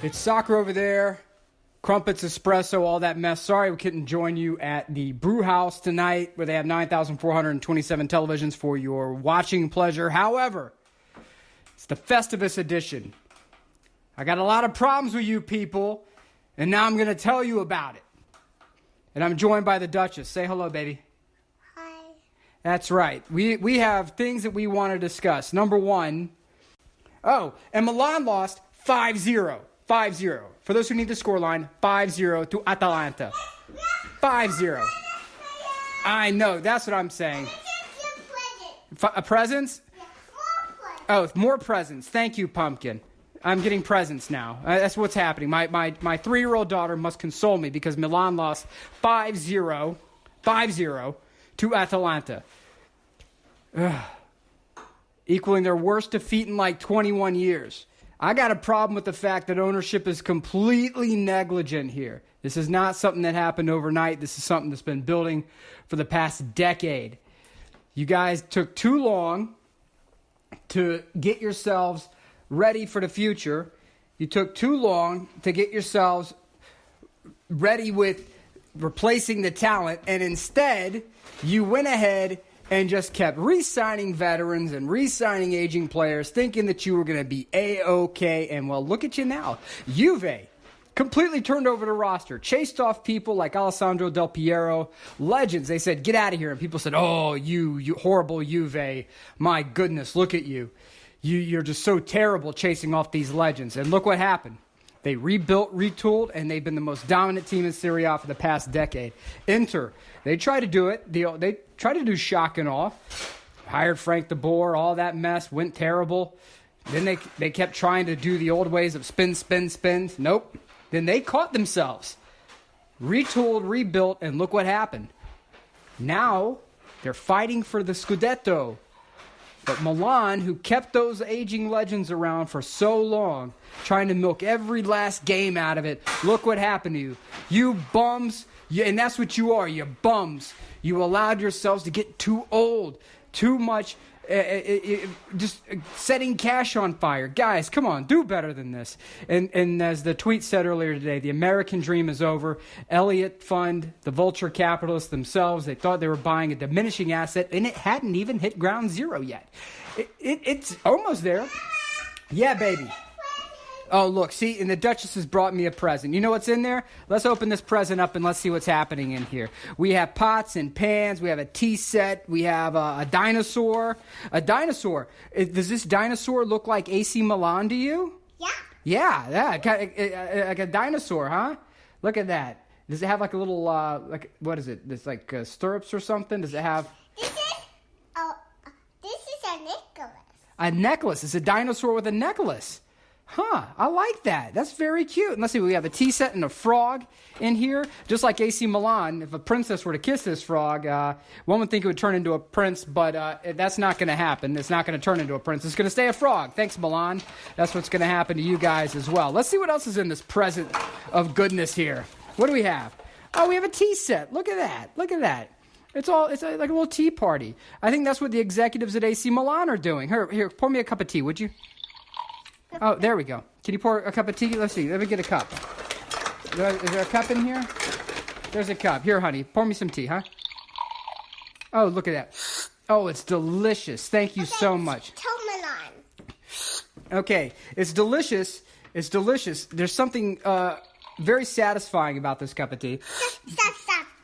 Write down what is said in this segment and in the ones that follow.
It's soccer over there. Crumpets, espresso, all that mess. Sorry we couldn't join you at the Brewhouse tonight where they have 9,427 televisions for your watching pleasure. However, it's the Festivus edition. I got a lot of problems with you people, and now I'm going to tell you about it. And I'm joined by the Duchess. Say hello, baby. Hi. That's right. We have things that we want to discuss. Number one, and Milan lost 5-0. 5-0. For those who need the scoreline, 5-0 to Atalanta. 5-0. I know, that's what I'm saying. A presents? Oh, more presents. Thank you, Pumpkin. I'm getting presents now. That's what's happening. My 3-year-old daughter must console me because Milan lost 5-0 to Atalanta. Ugh. Equaling their worst defeat in like 21 years. I got a problem with the fact that ownership is completely negligent here. This is not something that happened overnight. This is something that's been building for the past decade. You guys took too long to get yourselves ready for the future. You took too long to get yourselves ready with replacing the talent, and instead you went ahead and just kept re-signing veterans and re-signing aging players, thinking that you were going to be A-OK. And, well, look at you now. Juve completely turned over the roster, chased off people like Alessandro Del Piero, legends. They said, get out of here. And people said, oh, you horrible Juve. My goodness, look at you. You're just so terrible chasing off these legends. And look what happened. They rebuilt, retooled, and they've been the most dominant team in Serie A for the past decade. Inter, they tried to do it. They tried to do shock and awe. Hired Frank de Boer, all that mess, went terrible. Then they kept trying to do the old ways of spin, spin, spin. Nope. Then they caught themselves. Retooled, rebuilt, and look what happened. Now, they're fighting for the Scudetto. But Milan, who kept those aging legends around for so long, trying to milk every last game out of it, look what happened to you. You bums, and that's what you are, you bums. You allowed yourselves to get too old, too much, just setting cash on fire. Guys, come on, do better than this. And as the tweet said earlier today, the American dream is over. Elliott Fund, the vulture capitalists themselves, they thought they were buying a diminishing asset, and it hadn't even hit ground zero yet. It's almost there. Yeah, baby. Oh, look, see, and the Duchess has brought me a present. You know what's in there? Let's open this present up and let's see what's happening in here. We have pots and pans. We have a tea set. We have a dinosaur. A dinosaur. Does this dinosaur look like AC Milan to you? Yeah. Yeah, like a dinosaur, huh? Look at that. Does it have like a little, what is it? It's like stirrups or something? Does it have? This is a necklace. A necklace. It's a dinosaur with a necklace. Huh, I like that. That's very cute. And let's see, we have a tea set and a frog in here. Just like AC Milan, if a princess were to kiss this frog, one would think it would turn into a prince, but that's not going to happen. It's not going to turn into a prince. It's going to stay a frog. Thanks, Milan. That's what's going to happen to you guys as well. Let's see what else is in this present of goodness here. What do we have? Oh, we have a tea set. Look at that. Look at that. It's like a little tea party. I think that's what the executives at AC Milan are doing. Here, pour me a cup of tea, would you? Oh, there we go. Can you pour a cup of tea? Let's see. Let me get a cup. Is there a cup in here? There's a cup. Here, honey. Pour me some tea, huh? Oh, look at that. Oh, it's delicious. Thank you so much. Tell Milan. Okay. It's delicious. It's delicious. There's something very satisfying about this cup of tea. Stop.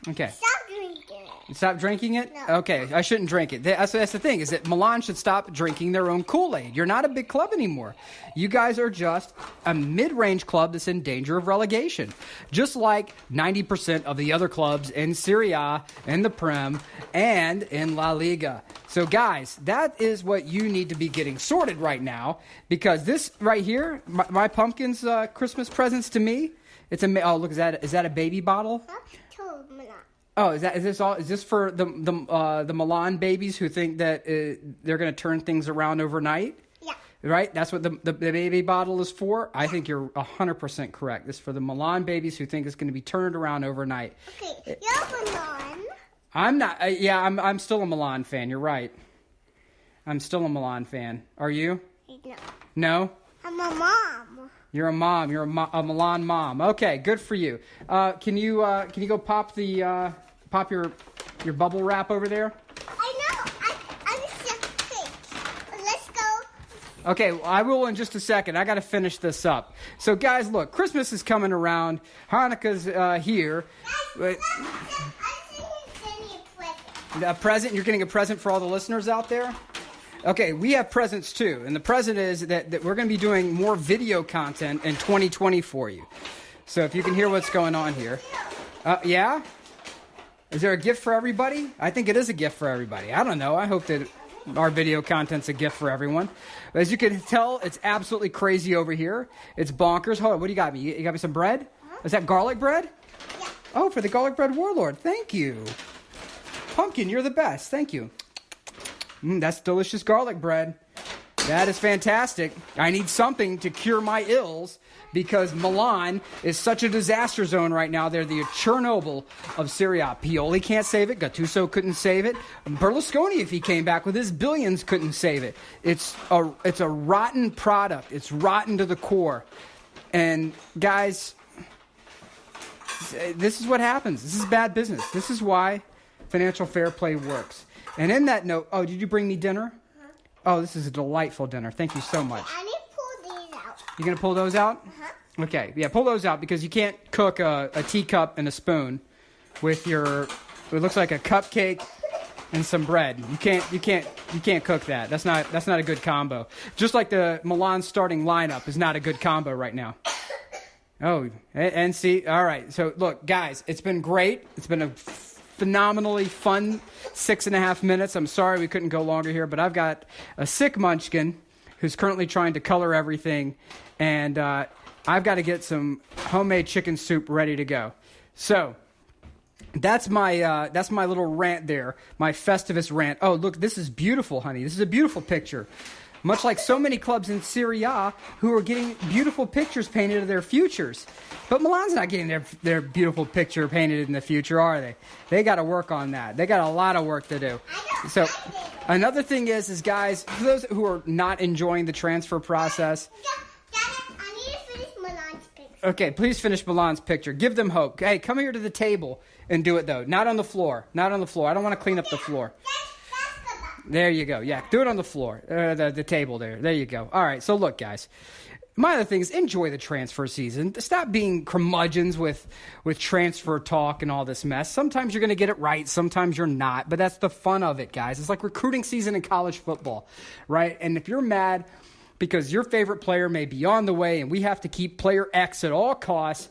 Okay. Stop drinking it. Stop drinking it? No. Okay, I shouldn't drink it. That's the thing, is that Milan should stop drinking their own Kool-Aid. You're not a big club anymore. You guys are just a mid-range club that's in danger of relegation. Just like 90% of the other clubs in Serie A, in the Prem, and in La Liga. So guys, that is what you need to be getting sorted right now, because this right here, my pumpkin's Christmas presents to me, it's oh, look, is that a baby bottle? Tell Milan. Oh, is this for the Milan babies who think that they're going to turn things around overnight? Yeah. Right? That's what the baby bottle is for? I think you're 100% correct. This is for the Milan babies who think it's going to be turned around overnight. Okay, you're Milan. I'm not. I'm still a Milan fan. You're right. I'm still a Milan fan. Are you? No. No? I'm a mom. You're a mom. You're a Milan mom. Okay, good for you. Can you go pop your bubble wrap over there? I know. I was just quick. Let's go. Okay, well, I will in just a second. I got to finish this up. So, guys, look, Christmas is coming around. Hanukkah's here. Guys, I'm sending a present. A present? You're getting a present for all the listeners out there? Okay, we have presents too. And the present is that we're going to be doing more video content in 2020 for you. So if you can hear what's going on here. Yeah? Is there a gift for everybody? I think it is a gift for everybody. I don't know. I hope that our video content's a gift for everyone. As you can tell, it's absolutely crazy over here. It's bonkers. Hold on, what do you got me? You got me some bread? Is that garlic bread? Yeah. Oh, for the garlic bread warlord. Thank you. Pumpkin, you're the best. Thank you. That's delicious garlic bread. That is fantastic. I need something to cure my ills because Milan is such a disaster zone right now. They're the Chernobyl of Syria. Pioli can't save it. Gattuso couldn't save it. Berlusconi, if he came back with his billions, couldn't save it. It's a rotten product. It's rotten to the core. And guys, this is what happens. This is bad business. This is why financial fair play works. And in that note, oh, did you bring me dinner? Oh, this is a delightful dinner. Thank you so much. I need to pull these out. You going to pull those out? Uh-huh. Okay. Yeah, pull those out because you can't cook a teacup and a spoon with it looks like a cupcake and some bread. You can't cook that. That's not a good combo. Just like the Milan starting lineup is not a good combo right now. Oh, and see. All right. So, look, guys, it's been great. It's been a phenomenally fun 6.5 minutes. I'm sorry we couldn't go longer here, but I've got a sick munchkin who's currently trying to color everything, and I've got to get some homemade chicken soup ready to go. So that's my little rant there, my Festivus rant. Oh, look, this is beautiful, honey. This is a beautiful picture. Much like so many clubs in Serie A who are getting beautiful pictures painted of their futures. But Milan's not getting their beautiful picture painted in the future, are they? They got to work on that. They got a lot of work to do. So another thing is guys, for those who are not enjoying the transfer process. Dad, I need to finish Milan's picture. Okay, please finish Milan's picture. Give them hope. Hey, come here to the table and do it, though. Not on the floor. Not on the floor. I don't want to clean up the floor. There you go. Yeah, do it on the floor, the table there. There you go. All right, so look, guys. My other thing is enjoy the transfer season. Stop being curmudgeons with transfer talk and all this mess. Sometimes you're going to get it right. Sometimes you're not. But that's the fun of it, guys. It's like recruiting season in college football, right? And if you're mad because your favorite player may be on the way and we have to keep player X at all costs,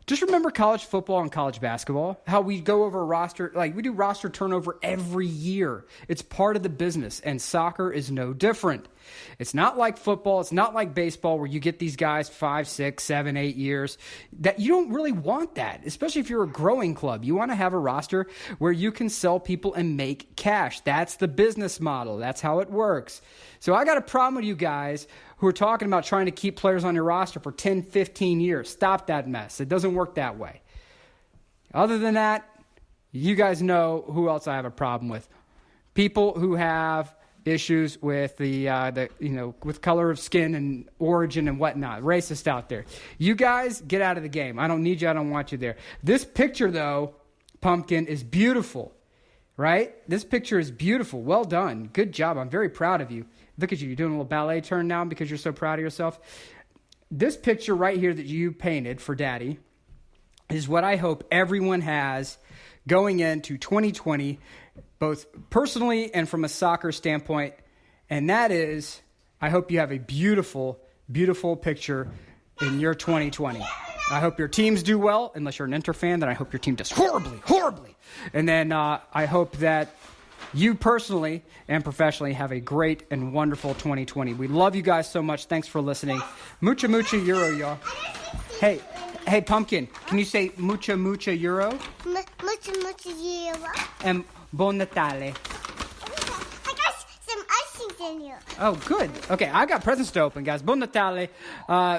just remember college football and college basketball, how we go over a roster, like we do roster turnover every year. It's part of the business, and soccer is no different. It's not like football. It's not like baseball where you get these guys 5, 6, 7, 8 years. That you don't really want that, especially if you're a growing club. You want to have a roster where you can sell people and make cash. That's the business model. That's how it works. So I got a problem with you guys who are talking about trying to keep players on your roster for 10, 15 years. Stop that mess. It doesn't work that way. Other than that, you guys know who else I have a problem with. People who have issues with with color of skin and origin and whatnot. Racist out there. You guys, get out of the game. I don't need you. I don't want you there. This picture, though, Pumpkin, is beautiful. Right? This picture is beautiful. Well done. Good job. I'm very proud of you. Look at you. You're doing a little ballet turn now because you're so proud of yourself. This picture right here that you painted for Daddy is what I hope everyone has going into 2020, both personally and from a soccer standpoint. And that is, I hope you have a beautiful, beautiful picture in your 2020. I hope your teams do well, unless you're an Inter fan, then I hope your team does horribly, horribly. And then I hope that you personally and professionally have a great and wonderful 2020. We love you guys so much. Thanks for listening. Mucha, mucha euro, y'all. Hey, Pumpkin, can you say mucha, mucha euro? Mucha euro. And Buon Natale. I got some icings in here. Oh, good. Okay, I got presents to open, guys. Buon Natale.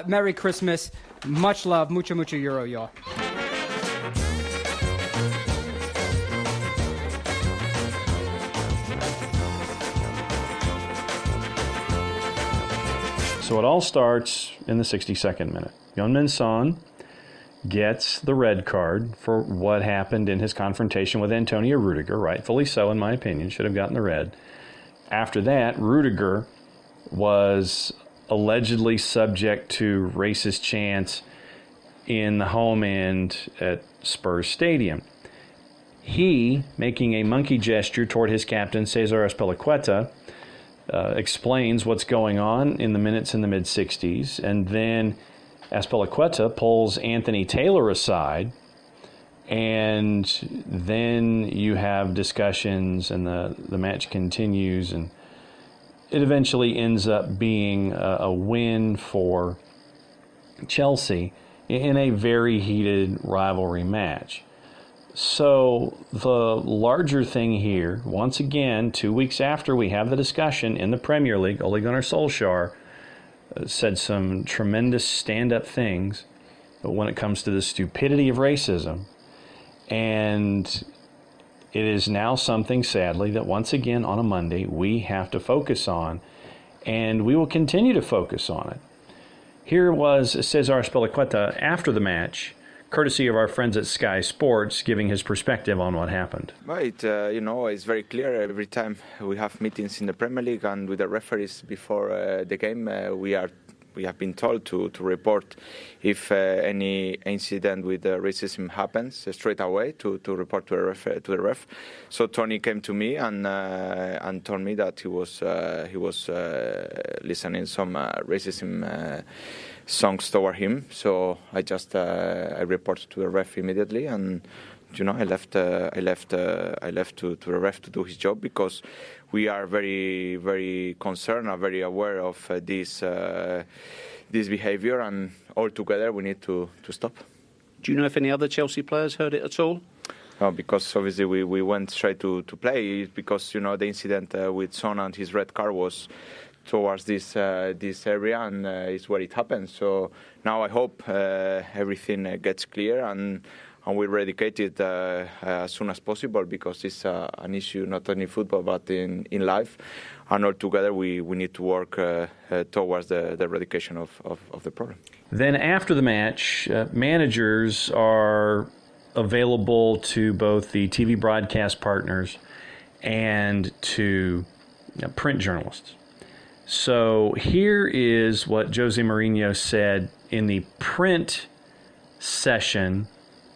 Merry Christmas. Much love. Mucha, mucha euro, y'all. So it all starts in the 62nd minute. Heung-min Son gets the red card for what happened in his confrontation with Antonio Rudiger, rightfully so in my opinion, should have gotten the red. After that, Rudiger was allegedly subject to racist chants in the home end at Spurs Stadium. He, making a monkey gesture toward his captain, Cesar Azpilicueta, explains what's going on in the minutes in the mid-60s, and then Azpilicueta pulls Anthony Taylor aside, and then you have discussions, and the match continues, and it eventually ends up being a win for Chelsea in a very heated rivalry match. So the larger thing here, once again, 2 weeks after we have the discussion in the Premier League, Ole Gunnar Solskjaer said some tremendous stand-up things when it comes to the stupidity of racism. And it is now something, sadly, that once again on a Monday we have to focus on, and we will continue to focus on it. Here was Cesar Azpilicueta after the match, courtesy of our friends at Sky Sports, giving his perspective on what happened. Well, it's very clear every time we have meetings in the Premier League and with the referees before the game. We have been told to report if any incident with racism happens straight away to report to the ref. So Tony came to me and told me that he was listening some racism songs toward him. So I just I reported to the ref immediately, and I left to the ref to do his job, because we are very, very concerned and very aware of this behavior, and altogether we need to stop. Do you know if any other Chelsea players heard it at all? No, because obviously we went straight to play, because the incident with Son and his red card was towards this area, and it's where it happened. So now I hope everything gets clear and we eradicate it as soon as possible, because it's an issue not only in football but in life. And altogether we need to work towards the eradication of the problem. Then after the match, managers are available to both the TV broadcast partners and to print journalists. So here is what Jose Mourinho said in the print session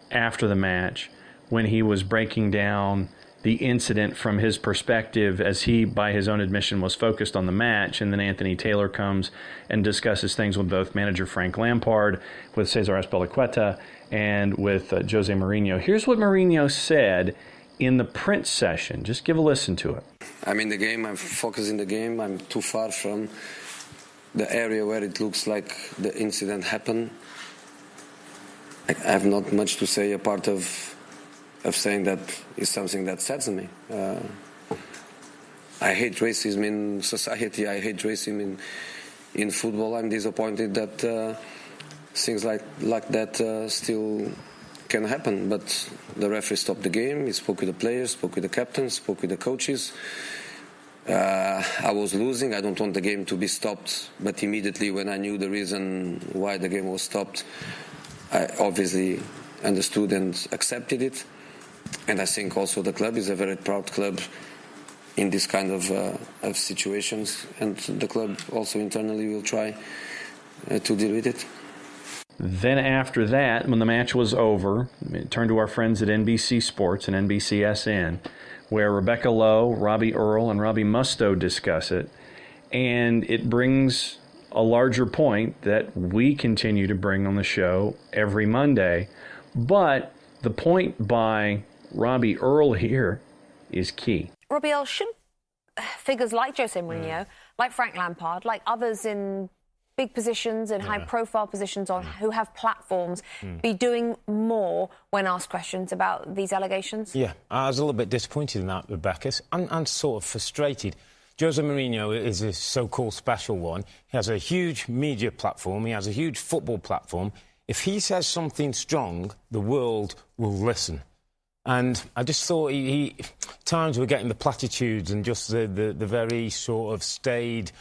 after the match, when he was breaking down the incident from his perspective, as he, by his own admission, was focused on the match. And then Anthony Taylor comes and discusses things with both manager Frank Lampard, with Cesar Azpilicueta, and with Jose Mourinho. Here's what Mourinho said in the print session. Just give a listen to it. I'm in the game, I'm focused in the game, I'm too far from the area where it looks like the incident happened. I have not much to say apart of saying that is something that saddens me. I hate racism in society, I hate racism in football. I'm disappointed that things like that still can happen, but the referee stopped the game. He spoke with the players, spoke with the captains, spoke with the coaches. I was losing. I don't want the game to be stopped, but immediately when I knew the reason why the game was stopped, I obviously understood and accepted it. And I think also the club is a very proud club in this kind of situations, and the club also internally will try to deal with it. Then after that, when the match was over, we turned to our friends at NBC Sports and NBCSN, where Rebecca Lowe, Robbie Earle, and Robbie Mustoe discuss it. And it brings a larger point that we continue to bring on the show every Monday. But the point by Robbie Earle here is key. Robbie Earle, should figures like Jose Mourinho, like Frank Lampard, like others in big positions and high-profile positions who have platforms be doing more when asked questions about these allegations? Yeah, I was a little bit disappointed in that, Rebecca. I'm sort of frustrated. Jose Mourinho is a so-called special one. He has a huge media platform. He has a huge football platform. If he says something strong, the world will listen. And I just thought times we're getting the platitudes and just the very sort of staid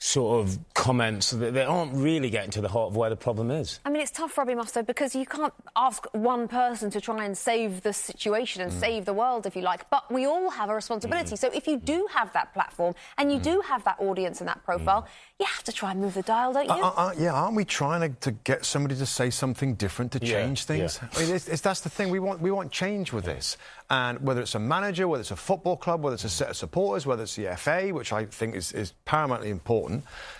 sort of comments that they aren't really getting to the heart of where the problem is. I mean, it's tough, Robbie Mustoe, because you can't ask one person to try and save the situation and save the world, if you like, but we all have a responsibility. So if you do have that platform and you do have that audience and that profile, you have to try and move the dial, don't you? Yeah, aren't we trying to get somebody to say something different to change things? Yeah. I mean, that's the thing. We want change with this. And whether it's a manager, whether it's a football club, whether it's a set of supporters, whether it's the FA, which I think is paramountly important,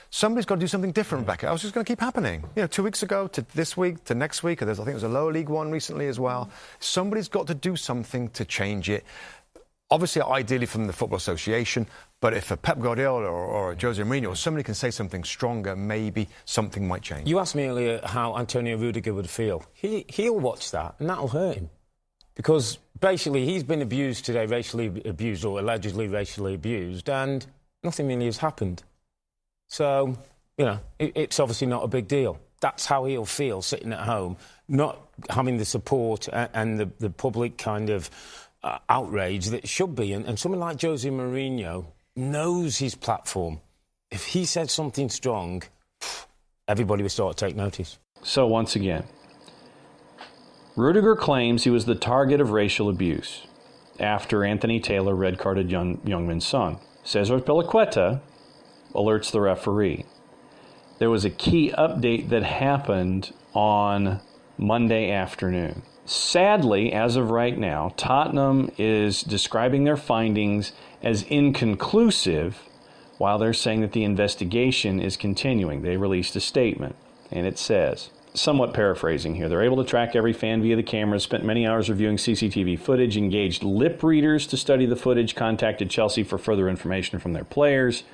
somebody's got to do something different, Rebecca. Else it's going to keep happening. 2 weeks ago to this week to next week, I think there was a lower league one recently as well. Somebody's got to do something to change it. Obviously, ideally from the Football Association, but if a Pep Guardiola or a Jose Mourinho or somebody can say something stronger, maybe something might change. You asked me earlier how Antonio Rudiger would feel. He'll watch that, and that'll hurt him. Because basically he's been abused today, racially abused or allegedly racially abused, and nothing really has happened. So, it's obviously not a big deal. That's how he'll feel sitting at home, not having the support and the public kind of outrage that should be. And someone like Jose Mourinho knows his platform. If he said something strong, everybody would start to take notice. So once again, Rudiger claims he was the target of racial abuse after Anthony Taylor red-carded Heung-min Son. Cesar Piliqueta alerts the referee. There was a key update that happened on Monday afternoon. Sadly, as of right now, Tottenham is describing their findings as inconclusive while they're saying that the investigation is continuing. They released a statement, and it says, somewhat paraphrasing here, they're able to track every fan via the cameras, spent many hours reviewing CCTV footage, engaged lip readers to study the footage, contacted Chelsea for further information from their players.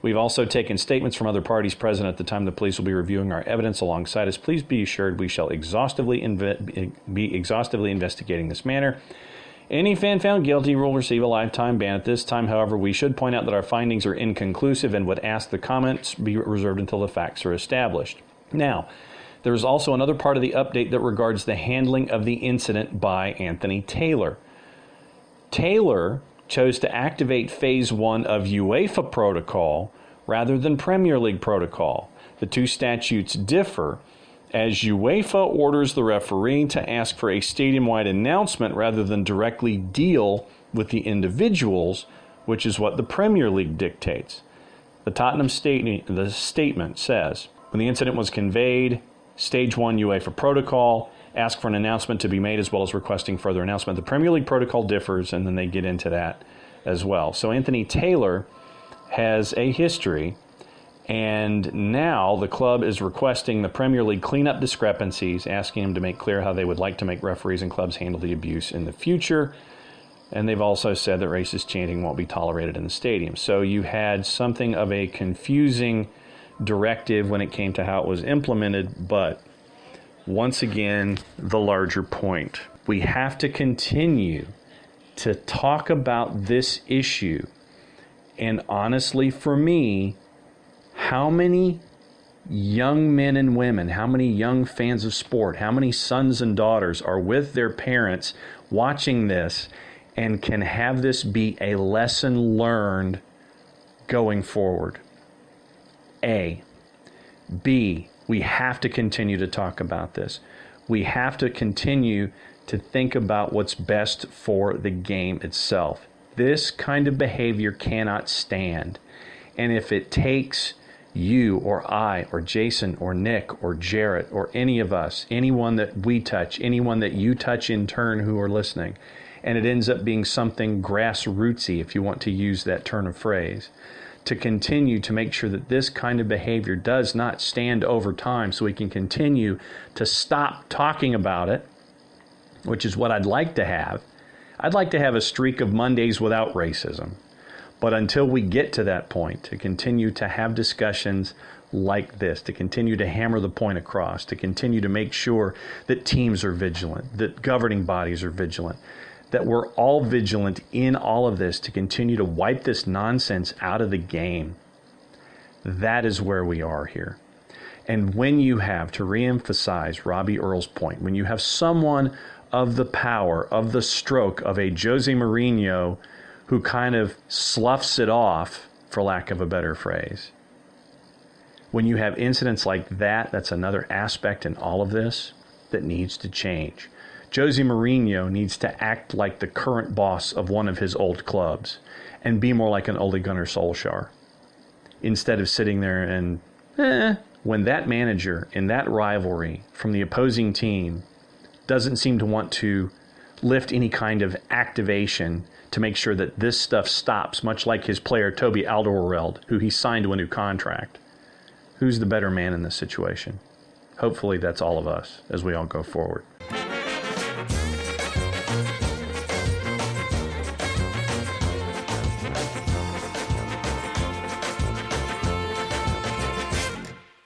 We've also taken statements from other parties present at the time the police will be reviewing our evidence alongside us. Please be assured we shall be exhaustively investigating this matter. Any fan found guilty will receive a lifetime ban. At this time, however, we should point out that our findings are inconclusive and would ask the comments be reserved until the facts are established. Now, there is also another part of the update that regards the handling of the incident by Anthony Taylor. Taylor chose to activate Phase 1 of UEFA protocol rather than Premier League protocol. The two statutes differ, as UEFA orders the referee to ask for a stadium-wide announcement rather than directly deal with the individuals, which is what the Premier League dictates. The Tottenham statement says, when the incident was conveyed, Stage 1 UEFA protocol, ask for an announcement to be made as well as requesting further announcement. The Premier League protocol differs, and then they get into that as well. So Anthony Taylor has a history, and now the club is requesting the Premier League clean up discrepancies, asking him to make clear how they would like to make referees and clubs handle the abuse in the future. And they've also said that racist chanting won't be tolerated in the stadium. So you had something of a confusing directive when it came to how it was implemented, but once again, the larger point. We have to continue to talk about this issue. And honestly, for me, how many young men and women, how many young fans of sport, how many sons and daughters are with their parents watching this and can have this be a lesson learned going forward? A. B. We have to continue to talk about this. We have to continue to think about what's best for the game itself. This kind of behavior cannot stand. And if it takes you or I or Jason or Nick or Jarrett or any of us, anyone that we touch, anyone that you touch in turn who are listening, and it ends up being something grassrootsy, if you want to use that turn of phrase, to continue to make sure that this kind of behavior does not stand over time so we can continue to stop talking about it, which is what I'd like to have. I'd like to have a streak of Mondays without racism. But until we get to that point, to continue to have discussions like this, to continue to hammer the point across, to continue to make sure that teams are vigilant, that governing bodies are vigilant, that we're all vigilant in all of this to continue to wipe this nonsense out of the game. That is where we are here. And when you have, to reemphasize Robbie Earle's point, when you have someone of the power, of the stroke of a Jose Mourinho who kind of sloughs it off, for lack of a better phrase, When you have incidents like that, that's another aspect in all of this that needs to change. Jose Mourinho needs to act like the current boss of one of his old clubs and be more like an Ole Gunnar Solskjaer, instead of sitting there and, when that manager in that rivalry from the opposing team doesn't seem to want to lift any kind of activation to make sure that this stuff stops, much like his player Toby Alderweireld, who he signed to a new contract. Who's the better man in this situation? Hopefully that's all of us as we all go forward.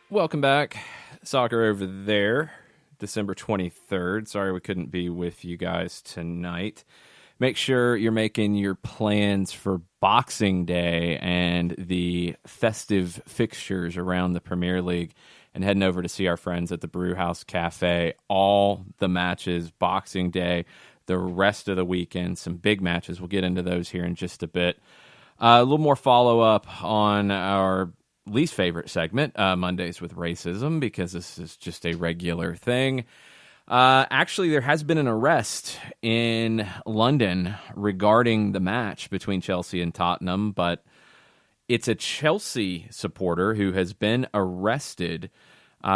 Welcome back. Soccer Over There, December 23rd. Sorry we couldn't be with you guys tonight. Make sure you're making your plans for Boxing Day and the festive fixtures around the Premier League and heading over to see our friends at the Brewhouse Cafe. All the matches, Boxing Day, the rest of the weekend, some big matches. We'll get into those here in just a bit. A little more follow-up on our least favorite segment, Mondays with Racism, because this is just a regular thing. Actually, there has been an arrest in London regarding the match between Chelsea and Tottenham, but it's a Chelsea supporter who has been arrested.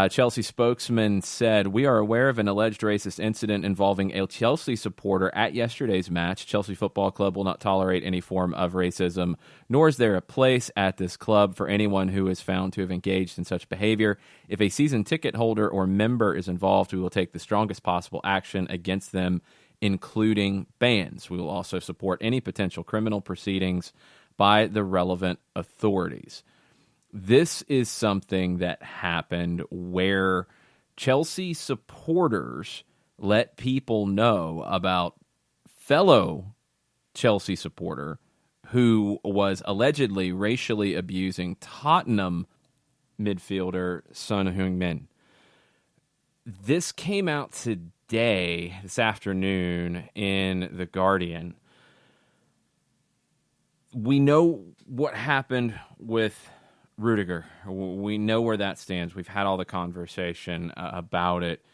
Chelsea spokesman said, "We are aware of an alleged racist incident involving a Chelsea supporter at yesterday's match. Chelsea Football Club will not tolerate any form of racism, nor is there a place at this club for anyone who is found to have engaged in such behavior. If a season ticket holder or member is involved, we will take the strongest possible action against them, including bans. We will also support any potential criminal proceedings by the relevant authorities." This is something that happened where Chelsea supporters let people know about fellow Chelsea supporter who was allegedly racially abusing Tottenham midfielder Son Heung-min. This came out today, this afternoon, in The Guardian. We know what happened with Rudiger. We know where that stands. We've had all the conversation about it.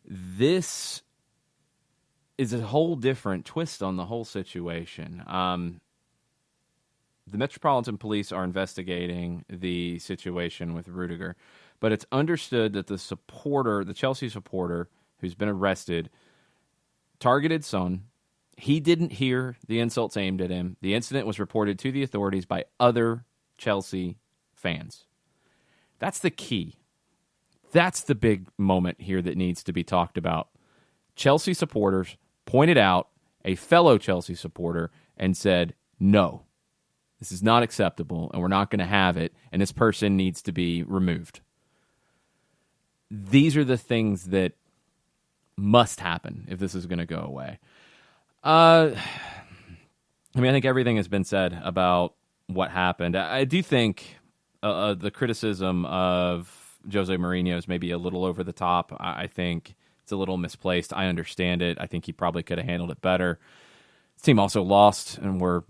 This is a whole different twist on the whole situation. The Metropolitan Police are investigating the situation with Rudiger, but it's understood that the supporter, the Chelsea supporter who's been arrested, targeted Son. He didn't hear the insults aimed at him. The incident was reported to the authorities by other Chelsea fans. That's the key. That's the big moment here that needs to be talked about. Chelsea supporters pointed out a fellow Chelsea supporter and said, no, this is not acceptable and we're not going to have it, and this person needs to be removed. These are the things that must happen if this is going to go away. I think everything has been said about what happened. I do think the criticism of Jose Mourinho is maybe a little over the top. I think it's a little misplaced. I understand it. I think he probably could have handled it better. His team also lost and were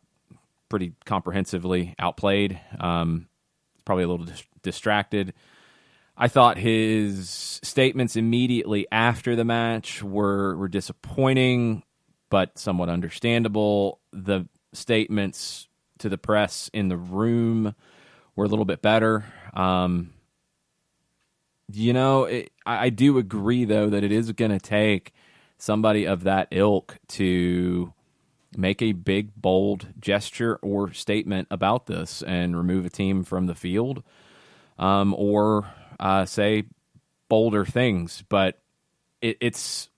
pretty comprehensively outplayed. Probably a little distracted. I thought his statements immediately after the match were disappointing, but somewhat understandable. The statements to the press in the room were a little bit better. I do agree, though, that it is going to take somebody of that ilk to make a big, bold gesture or statement about this and remove a team from the field, or say bolder things. But it's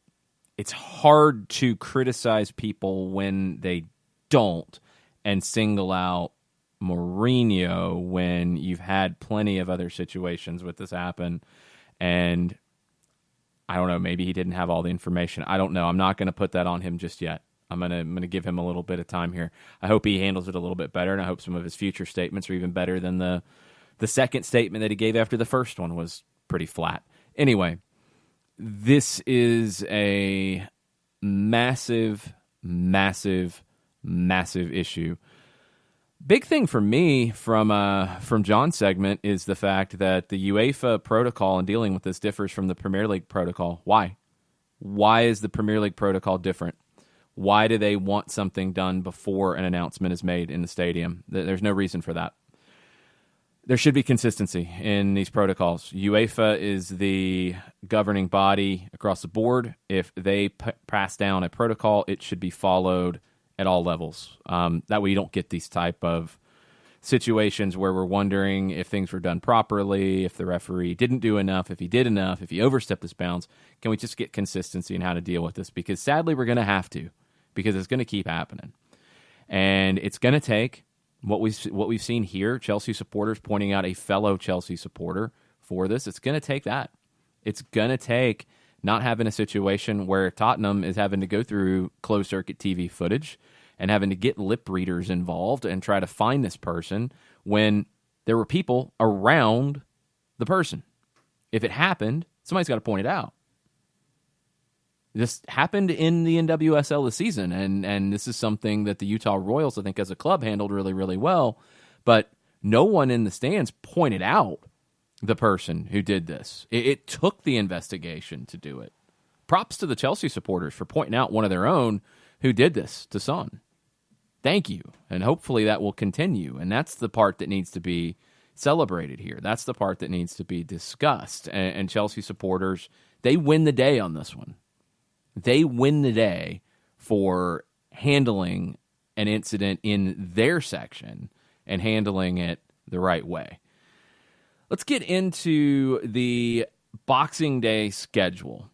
hard to criticize people when they don't and single out Mourinho when you've had plenty of other situations with this happen. And I don't know, maybe he didn't have all the information. I don't know. I'm not going to put that on him just yet. I'm gonna give him a little bit of time here. I hope he handles it a little bit better, and I hope some of his future statements are even better than the second statement that he gave after the first one was pretty flat. Anyway, this is a massive, massive, massive issue. Big thing for me from John's segment is the fact that the UEFA protocol in dealing with this differs from the Premier League protocol. Why? Why is the Premier League protocol different? Why do they want something done before an announcement is made in the stadium? There's no reason for that. There should be consistency in these protocols. UEFA is the governing body across the board. If they pass down a protocol, it should be followed at all levels. That way you don't get these type of situations where we're wondering if things were done properly, if the referee didn't do enough, if he did enough, if he overstepped his bounds. Can we just get consistency in how to deal with this? Because sadly, we're going to have to, because it's going to keep happening. And it's going to take what we've seen here, Chelsea supporters pointing out a fellow Chelsea supporter for this. It's going to take that. It's going to take not having a situation where Tottenham is having to go through closed-circuit TV footage and having to get lip readers involved and try to find this person when there were people around the person. If it happened, somebody's got to point it out. This happened in the NWSL this season, and this is something that the Utah Royals, I think, as a club, handled really, really well. But no one in the stands pointed out the person who did this. It took the investigation to do it. Props to the Chelsea supporters for pointing out one of their own who did this to Son. Thank you, and hopefully that will continue. And that's the part that needs to be celebrated here. That's the part that needs to be discussed. And Chelsea supporters, they win the day on this one. They win the day for handling an incident in their section and handling it the right way. Let's get into the Boxing Day schedule.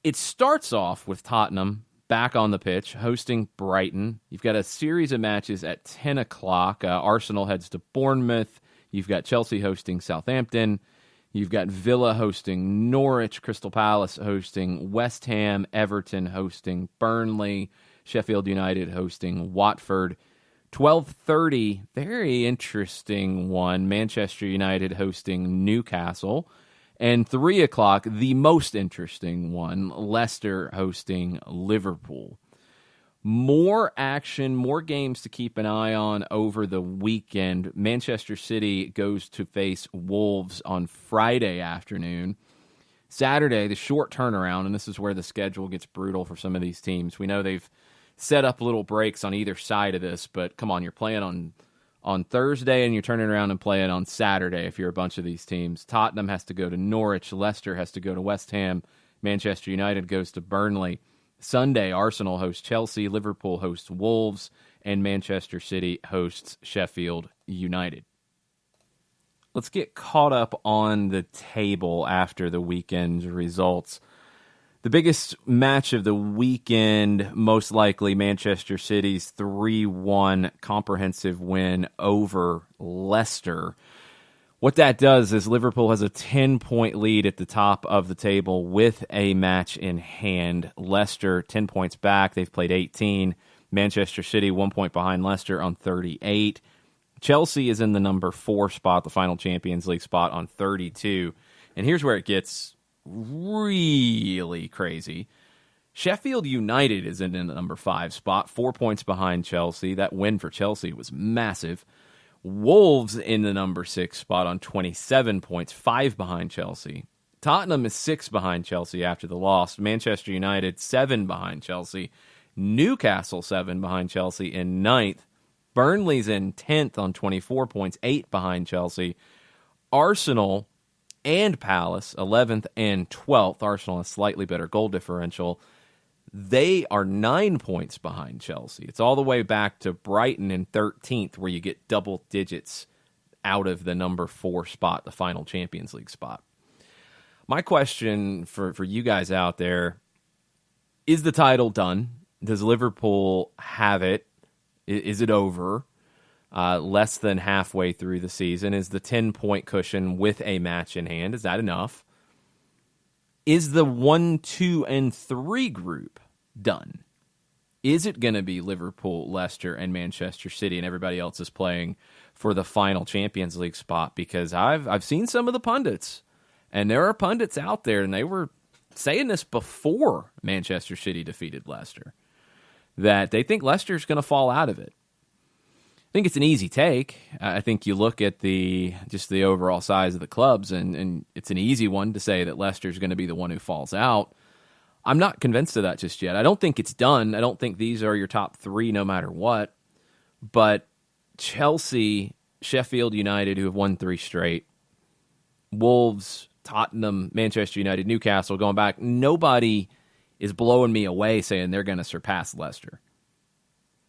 It starts off with Tottenham back on the pitch, hosting Brighton. You've got a series of matches at 10 o'clock. Arsenal heads to Bournemouth. You've got Chelsea hosting Southampton. You've got Villa hosting Norwich, Crystal Palace hosting West Ham, Everton hosting Burnley, Sheffield United hosting Watford. 12:30, very interesting one, Manchester United hosting Newcastle. And 3 o'clock, the most interesting one, Leicester hosting Liverpool. More action, more games to keep an eye on over the weekend. Manchester City goes to face Wolves on Friday afternoon. Saturday, the short turnaround, and this is where the schedule gets brutal for some of these teams. We know they've set up little breaks on either side of this, but come on, you're playing on Thursday and you're turning around and playing on Saturday if you're a bunch of these teams. Tottenham has to go to Norwich. Leicester has to go to West Ham. Manchester United goes to Burnley. Sunday, Arsenal hosts Chelsea, Liverpool hosts Wolves, and Manchester City hosts Sheffield United. Let's get caught up on the table after the weekend's results. The biggest match of the weekend, most likely Manchester City's 3-1 comprehensive win over Leicester. What that does is Liverpool has a 10-point lead at the top of the table with a match in hand. Leicester, 10 points back. They've played 18. Manchester City, 1 point behind Leicester on 38. Chelsea is in the number 4 spot, the final Champions League spot, on 32. And here's where it gets really crazy. Sheffield United is in the number 5 spot, 4 points behind Chelsea. That win for Chelsea was massive. Wolves in the number 6 spot on 27 points, 5 behind Chelsea. Tottenham is 6 behind Chelsea after the loss. Manchester United, 7 behind Chelsea. Newcastle, 7 behind Chelsea in 9th. Burnley's in 10th on 24 points, 8 behind Chelsea. Arsenal and Palace, 11th and 12th. Arsenal has slightly better goal differential. They are 9 points behind Chelsea. It's all the way back to Brighton in 13th, where you get double digits out of the number 4 spot, the final Champions League spot. My question for you guys out there, is the title done? Does Liverpool have it? Is it over? Less than halfway through the season. Is the 10-point cushion with a match in hand, is that enough? Is the 1, 2, and 3 group done? Is it going to be Liverpool, Leicester, and Manchester City, and everybody else is playing for the final Champions League spot? Because I've seen some of the pundits, and there are pundits out there, and they were saying this before Manchester City defeated Leicester, that they think Leicester's going to fall out of it. I think it's an easy take. I think you look at the overall size of the clubs, and it's an easy one to say that Leicester's going to be the one who falls out. I'm not convinced of that just yet. I don't think it's done. I don't think these are your top three no matter what. But Chelsea, Sheffield United, who have won 3 straight, Wolves, Tottenham, Manchester United, Newcastle, going back, nobody is blowing me away saying they're going to surpass Leicester.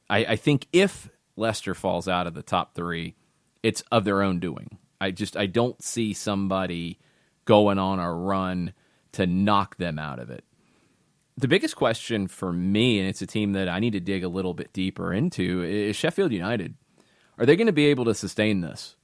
I think if Leicester falls out of the top 3, it's of their own doing. I don't see somebody going on a run to knock them out of it. The biggest question for me, and it's a team that I need to dig a little bit deeper into, is Sheffield United. Are they going to be able to sustain this?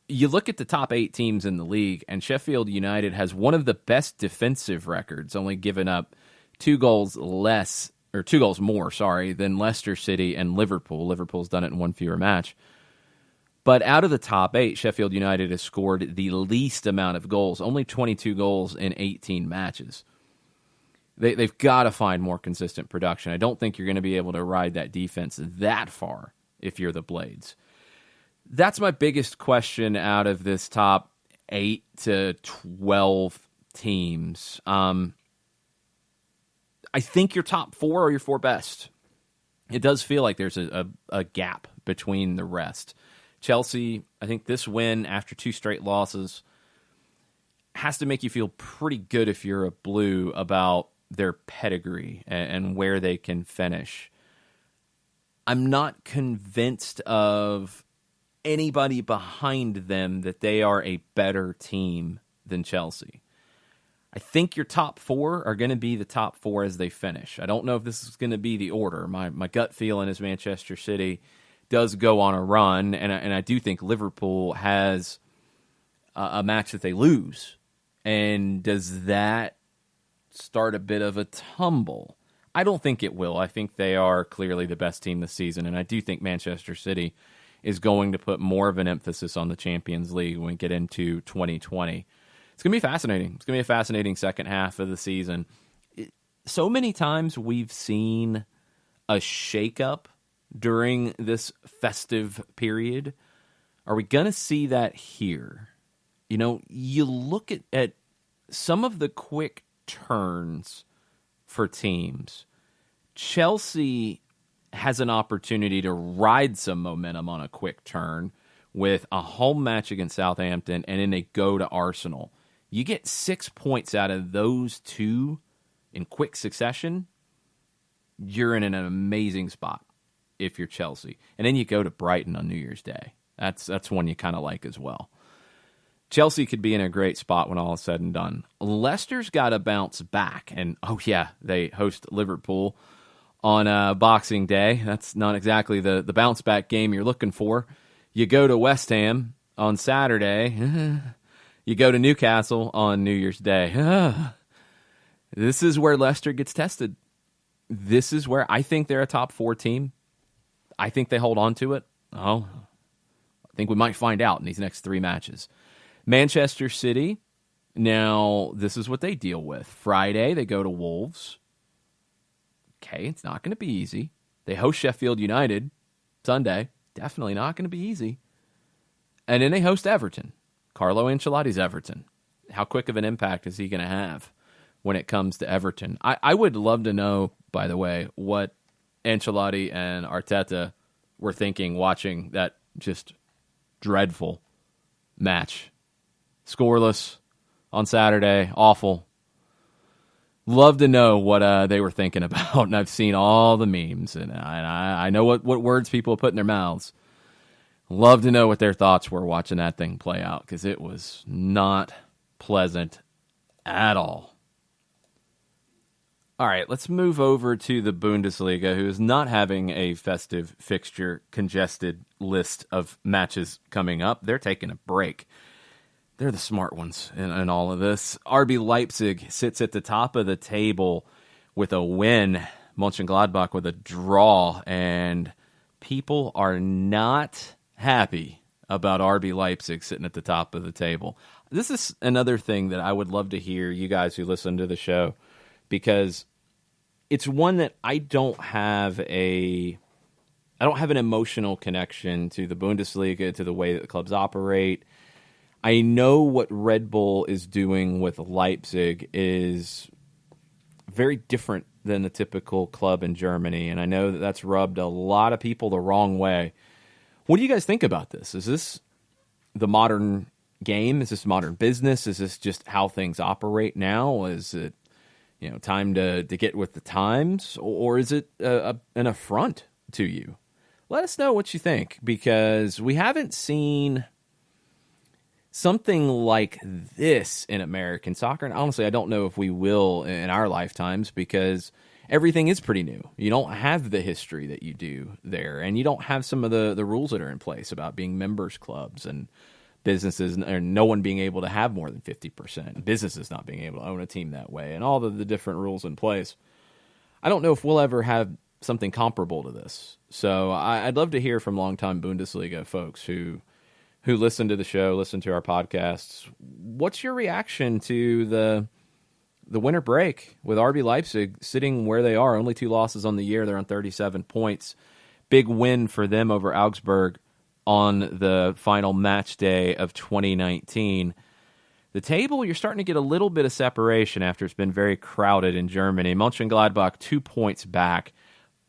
You look at the top 8 teams in the league, and Sheffield United has one of the best defensive records, only giving up 2 goals more, than Leicester City and Liverpool. Liverpool's done it in 1 fewer match. But out of the top 8, Sheffield United has scored the least amount of goals, only 22 goals in 18 matches. They've got to find more consistent production. I don't think you're going to be able to ride that defense that far if you're the Blades. That's my biggest question out of this top 8 to 12 teams. I think your top 4 are your 4 best. It does feel like there's a gap between the rest. Chelsea, I think this win after 2 straight losses has to make you feel pretty good if you're a Blue about their pedigree and where they can finish. I'm not convinced of anybody behind them that they are a better team than Chelsea. I think your top 4 are going to be the top 4 as they finish. I don't know if this is going to be the order. My gut feeling is Manchester City does go on a run, and I do think Liverpool has a match that they lose. And does that start a bit of a tumble? I don't think it will. I think they are clearly the best team this season, and I do think Manchester City is going to put more of an emphasis on the Champions League when we get into 2020. It's going to be fascinating. It's going to be a fascinating second half of the season. So many times we've seen a shakeup during this festive period. Are we going to see that here? You know, you look at some of the quick turns for teams. Chelsea has an opportunity to ride some momentum on a quick turn with a home match against Southampton and then they go to Arsenal. You get 6 points out of those 2 in quick succession, you're in an amazing spot if you're Chelsea. And then you go to Brighton on New Year's Day. That's one you kind of like as well. Chelsea could be in a great spot when all is said and done. Leicester's got to bounce back. And, they host Liverpool on Boxing Day. That's not exactly the bounce-back game you're looking for. You go to West Ham on Saturday. You go to Newcastle on New Year's Day. This is where Leicester gets tested. This is where I think they're a top 4 team. I think they hold on to it. I think we might find out in these next 3 matches. Manchester City, now this is what they deal with. Friday, they go to Wolves. Okay, it's not going to be easy. They host Sheffield United Sunday. Definitely not going to be easy. And then they host Everton. Carlo Ancelotti's Everton. How quick of an impact is he going to have when it comes to Everton? I would love to know, by the way, what Ancelotti and Arteta were thinking watching that just dreadful match. Scoreless on Saturday. Awful. Love to know what they were thinking about. And I've seen all the memes, and I know what words people put in their mouths. Love to know what their thoughts were watching that thing play out, because it was not pleasant at all. All right, let's move over to the Bundesliga, who is not having a festive fixture congested list of matches coming up. They're taking a break. They're the smart ones in all of this. RB Leipzig sits at the top of the table with a win. Mönchengladbach with a draw, and people are not happy about RB Leipzig sitting at the top of the table. This is another thing that I would love to hear you guys who listen to the show, because it's one that I don't have a I don't have an emotional connection to the Bundesliga, to the way that the clubs operate. I know what Red Bull is doing with Leipzig is very different than the typical club in Germany, and I know that that's rubbed a lot of people the wrong way. What do you guys think about this? Is this the modern game? Is this modern business? Is this just how things operate now? Is it time to get with the times, or is it an affront to you? Let us know what you think, because we haven't seen something like this in American soccer. And honestly, I don't know if we will in our lifetimes, because everything is pretty new. You don't have the history that you do there, and you don't have some of the rules that are in place about being members clubs and businesses, and no one being able to have more than 50%, businesses not being able to own a team that way, and all the different rules in place. I don't know if we'll ever have something comparable to this. So I'd love to hear from longtime Bundesliga folks who listen to the show, listen to our podcasts. What's your reaction to the winter break with RB Leipzig sitting where they are? Only 2 losses on the year. They're on 37 points. Big win for them over Augsburg on the final match day of 2019. The table, you're starting to get a little bit of separation after it's been very crowded in Germany. Mönchengladbach 2 points back.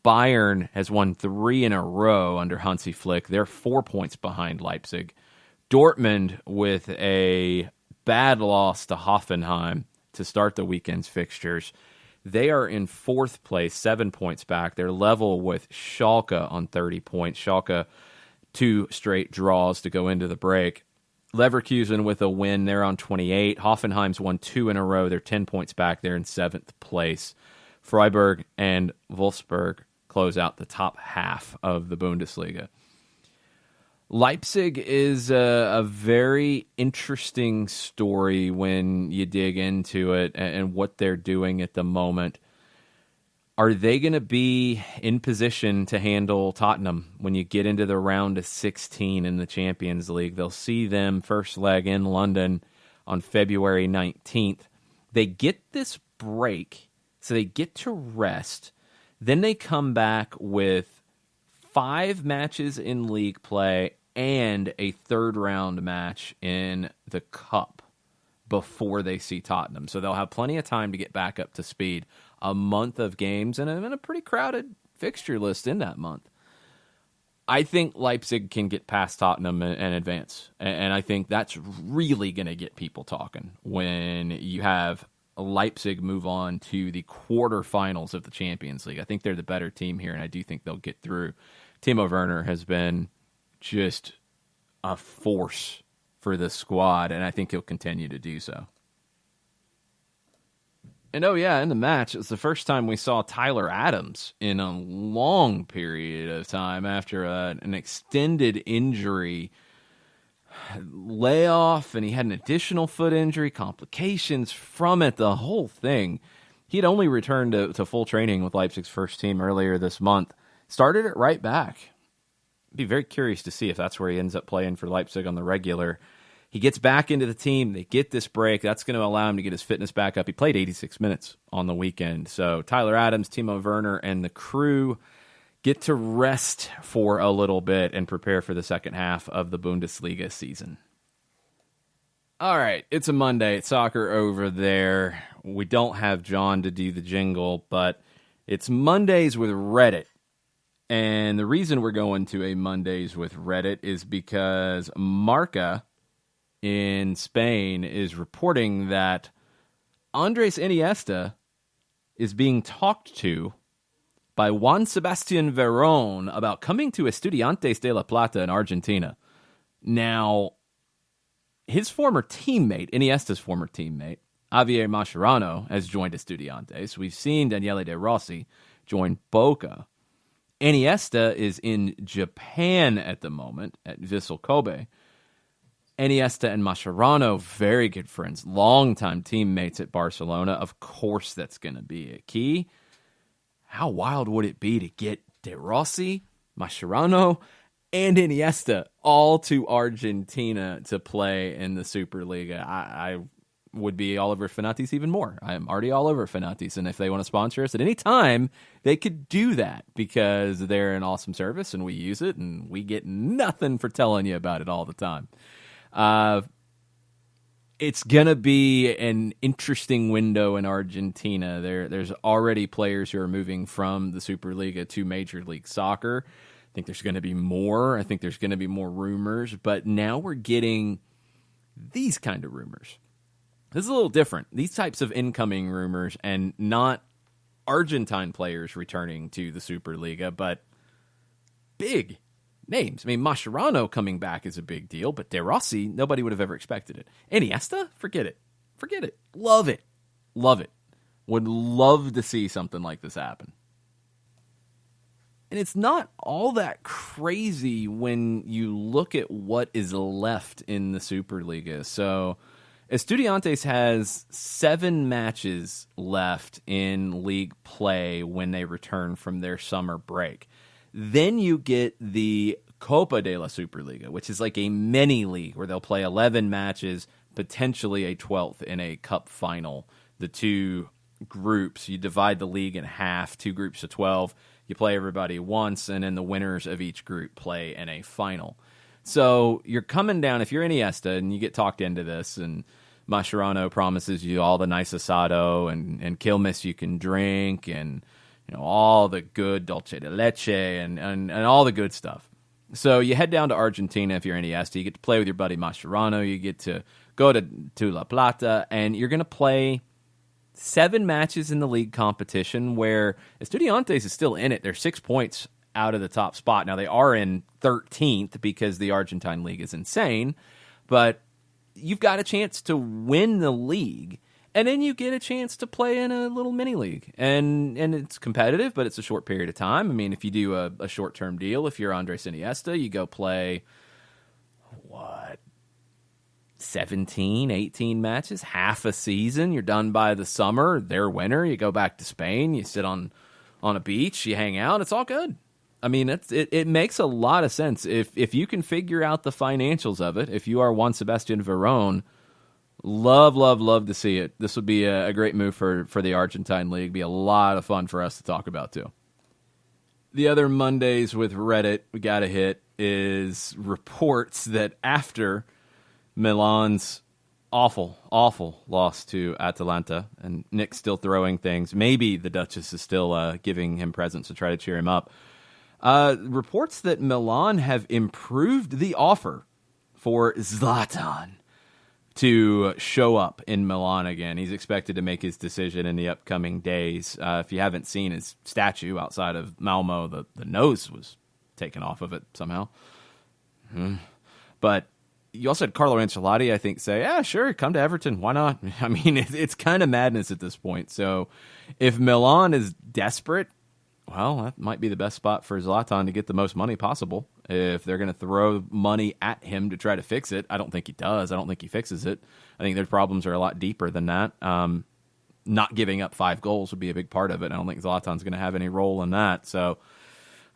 Bayern has won 3 in a row under Hansi Flick. They're 4 points behind Leipzig. Dortmund with a bad loss to Hoffenheim to start the weekend's fixtures. They are in 4th place, 7 points back. They're level with Schalke on 30 points. Schalke 2 straight draws to go into the break. Leverkusen with a win. They're on 28. Hoffenheim's won 2 in a row. They're 10 points back. They're in 7th place. Freiburg and Wolfsburg close out the top half of the Bundesliga. Leipzig is a very interesting story when you dig into it and what they're doing at the moment. Are they going to be in position to handle Tottenham when you get into the round of 16 in the Champions League? They'll see them first leg in London on February 19th. They get this break, so they get to rest. Then they come back with 5 matches in league play and a 3rd round match in the Cup before they see Tottenham. So they'll have plenty of time to get back up to speed. A month of games and a pretty crowded fixture list in that month. I think Leipzig can get past Tottenham and advance. And I think that's really going to get people talking when you have Leipzig move on to the quarterfinals of the Champions League. I think they're the better team here, and I do think they'll get through. Timo Werner has been just a force for this squad, and I think he'll continue to do so. And in the match, it was the first time we saw Tyler Adams in a long period of time after an extended injury layoff, and he had an additional foot injury, complications from it, the whole thing. He had only returned to full training with Leipzig's first team earlier this month. Started it right back. Be very curious to see if that's where he ends up playing for Leipzig on the regular. He gets back into the team. They get this break. That's going to allow him to get his fitness back up. He played 86 minutes on the weekend. So Tyler Adams, Timo Werner, and the crew get to rest for a little bit and prepare for the second half of the Bundesliga season. All right, it's a Monday. It's soccer over there. We don't have John to do the jingle, but it's Mondays with Reddit. And the reason we're going to a Mondays with Reddit is because Marca in Spain is reporting that Andres Iniesta is being talked to by Juan Sebastian Verón about coming to Estudiantes de La Plata in Argentina. Now, his former teammate, Iniesta's former teammate, Javier Mascherano, has joined Estudiantes. We've seen Daniele De Rossi join Boca. Iniesta is in Japan at the moment, at Vissel Kobe. Iniesta and Mascherano, very good friends, longtime teammates at Barcelona. Of course, that's going to be a key. How wild would it be to get De Rossi, Mascherano, and Iniesta all to Argentina to play in the Superliga? would be all over Fanatis even more. I'm already all over Fanatis, and if they want to sponsor us at any time, they could do that because they're an awesome service and we use it and we get nothing for telling you about it all the time. It's going to be an interesting window in Argentina. There's already players who are moving from the Superliga to Major League Soccer. I think there's going to be more. I think there's going to be more rumors. But now we're getting these kind of rumors. This is a little different. These types of incoming rumors, and not Argentine players returning to the Superliga, but big names. I mean, Mascherano coming back is a big deal, but De Rossi, nobody would have ever expected it. Iniesta? Forget it. Forget it. Love it. Love it. Would love to see something like this happen. And it's not all that crazy when you look at what is left in the Superliga. So Estudiantes has 7 matches left in league play when they return from their summer break. Then you get the Copa de la Superliga, which is like a mini league where they'll play 11 matches, potentially a 12th in a cup final. The 2 groups, you divide the league in half, 2 groups of 12. You play everybody once, and then the winners of each group play in a final. So you're coming down, if you're Iniesta and you get talked into this, and Mascherano promises you all the nice asado and Quilmes you can drink, and all the good dulce de leche and all the good stuff. So you head down to Argentina if you're Iniesta. You get to play with your buddy Mascherano. You get to go to La Plata, and you're going to play 7 matches in the league competition where Estudiantes is still in it. They're 6 points out of the top spot. Now, they are in 13th because the Argentine league is insane, but you've got a chance to win the league. And then you get a chance to play in a little mini league. And it's competitive, but it's a short period of time. I mean, if you do a short-term deal, if you're Andres Iniesta, you go play, 17, 18 matches, half a season. You're done by the summer. They're winter. You go back to Spain. You sit on a beach. You hang out. It's all good. I mean, it makes a lot of sense. If you can figure out the financials of it, if you are Juan Sebastian Veron, love to see it. This would be a great move for the Argentine League. Be a lot of fun for us to talk about, too. The other Mondays with Reddit we got to hit is reports that after Milan's awful loss to Atalanta, and Nick's still throwing things, maybe the Duchess is still giving him presents to try to cheer him up. Reports that Milan have improved the offer for Zlatan to show up in Milan again. He's expected to make his decision in the upcoming days. If you haven't seen his statue outside of Malmo, the nose was taken off of it somehow. But you also had Carlo Ancelotti, I think, say, yeah, sure, come to Everton. Why not? I mean, it's kind of madness at this point. So if Milan is desperate, well, that might be the best spot for Zlatan to get the most money possible. If they're going to throw money at him to try to fix it, I don't think he does. I don't think he fixes it. I think their problems are a lot deeper than that. Not giving up 5 goals would be a big part of it. I don't think Zlatan's going to have any role in that. So,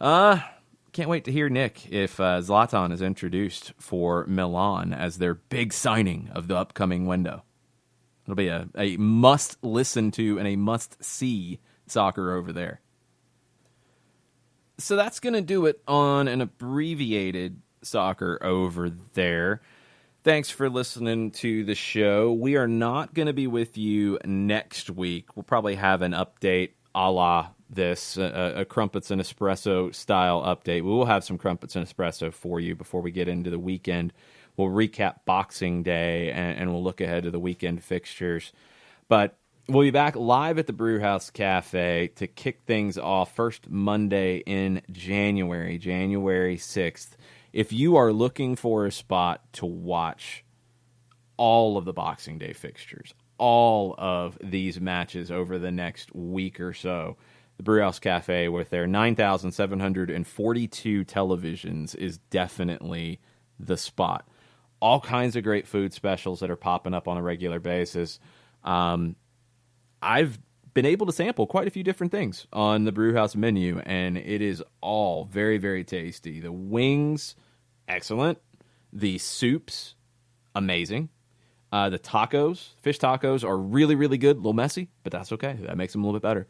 can't wait to hear, Nick, if Zlatan is introduced for Milan as their big signing of the upcoming window. It'll be a must-listen to and a must-see soccer over there. So that's going to do it on an abbreviated soccer over there. Thanks for listening to the show. We are not going to be with you next week. We'll probably have an update a la this, a Crumpets and Espresso style update. We will have some Crumpets and Espresso for you before we get into the weekend. We'll recap Boxing Day and we'll look ahead to the weekend fixtures. But we'll be back live at the Brewhouse Cafe to kick things off first Monday in January 6th. If you are looking for a spot to watch all of the Boxing Day fixtures, all of these matches over the next week or so, the Brewhouse Cafe with their 9,742 televisions is definitely the spot. All kinds of great food specials that are popping up on a regular basis. I've been able to sample quite a few different things on the Brewhouse menu, and it is all very, very tasty. The wings, excellent. The soups, amazing. The fish tacos are really, really good. A little messy, but that's okay. That makes them a little bit better.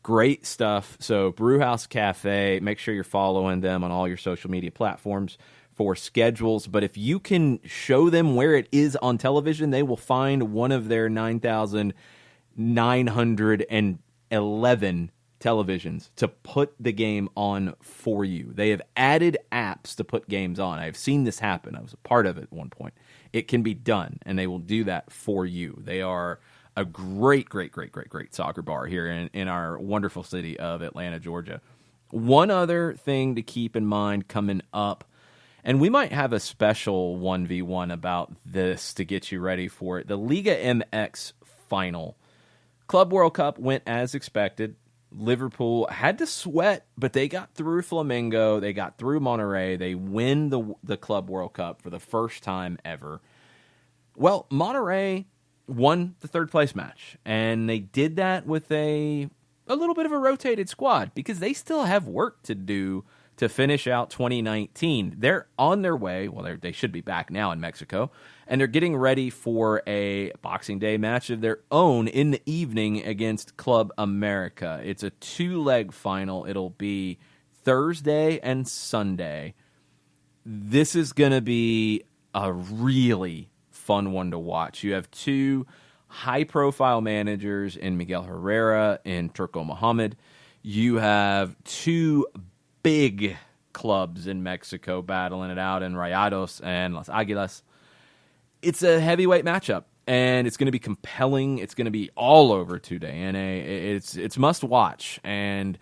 Great stuff. So Brewhouse Cafe, make sure you're following them on all your social media platforms for schedules. But if you can show them where it is on television, they will find one of their 9,911 televisions to put the game on for you. They have added apps to put games on. I've seen this happen. I was a part of it at one point. It can be done, and they will do that for you. They are a great soccer bar here in our wonderful city of Atlanta, Georgia. One other thing to keep in mind coming up, and we might have a special 1v1 about this to get you ready for it. The Liga MX final. Club World Cup went as expected. Liverpool had to sweat, but they got through Flamengo. They got through Monterrey. They win the Club World Cup for the first time ever. Well, Monterrey won the third place match, and they did that with a little bit of a rotated squad because they still have work to do to finish out 2019. They're on their way. Well, they should be back now in Mexico, and they're getting ready for a Boxing Day match of their own in the evening against Club America. It's a 2-leg final. It'll be Thursday and Sunday. This is going to be a really fun one to watch. You have two high-profile managers in Miguel Herrera and Turco Mohamed. You have two big clubs in Mexico battling it out in Rayados and Las Águilas. It's a heavyweight matchup, and it's going to be compelling. It's going to be all over today, and it's must watch, and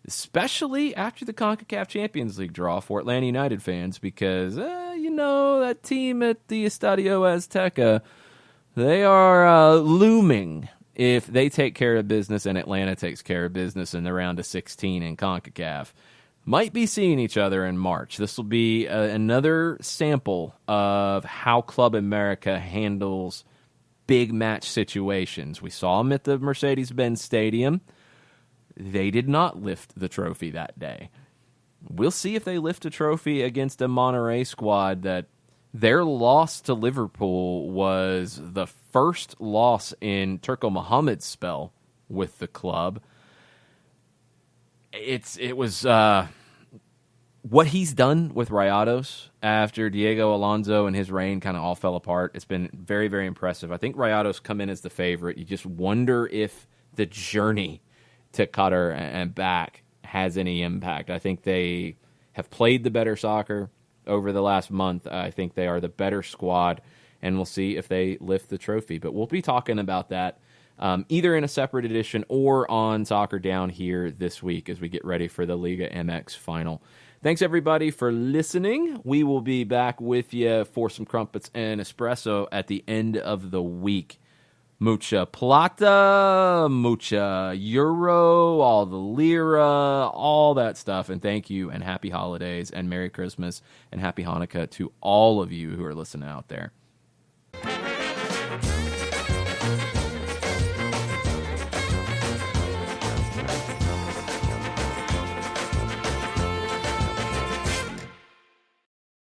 especially after the CONCACAF Champions League draw for Atlanta United fans, because that team at the Estadio Azteca, they are looming if they take care of business and Atlanta takes care of business in the round of 16 in CONCACAF. Might be seeing each other in March. This will be another sample of how Club America handles big match situations. We saw them at the Mercedes-Benz Stadium. They did not lift the trophy that day. We'll see if they lift a trophy against a Monterrey squad that their loss to Liverpool was the first loss in Turco Mohamed's spell with the club. It was what he's done with Rayados after Diego Alonso and his reign kind of all fell apart. It's been very, very impressive. I think Rayados come in as the favorite. You just wonder if the journey to Qatar and back has any impact. I think they have played the better soccer over the last month. I think they are the better squad, and we'll see if they lift the trophy. But we'll be talking about that either in a separate edition or on Soccer Down here this week as we get ready for the Liga MX final. Thanks, everybody, for listening. We will be back with you for some crumpets and espresso at the end of the week. Mucha plata, mucha euro, all the lira, all that stuff. And thank you, and happy holidays, and Merry Christmas, and Happy Hanukkah to all of you who are listening out there.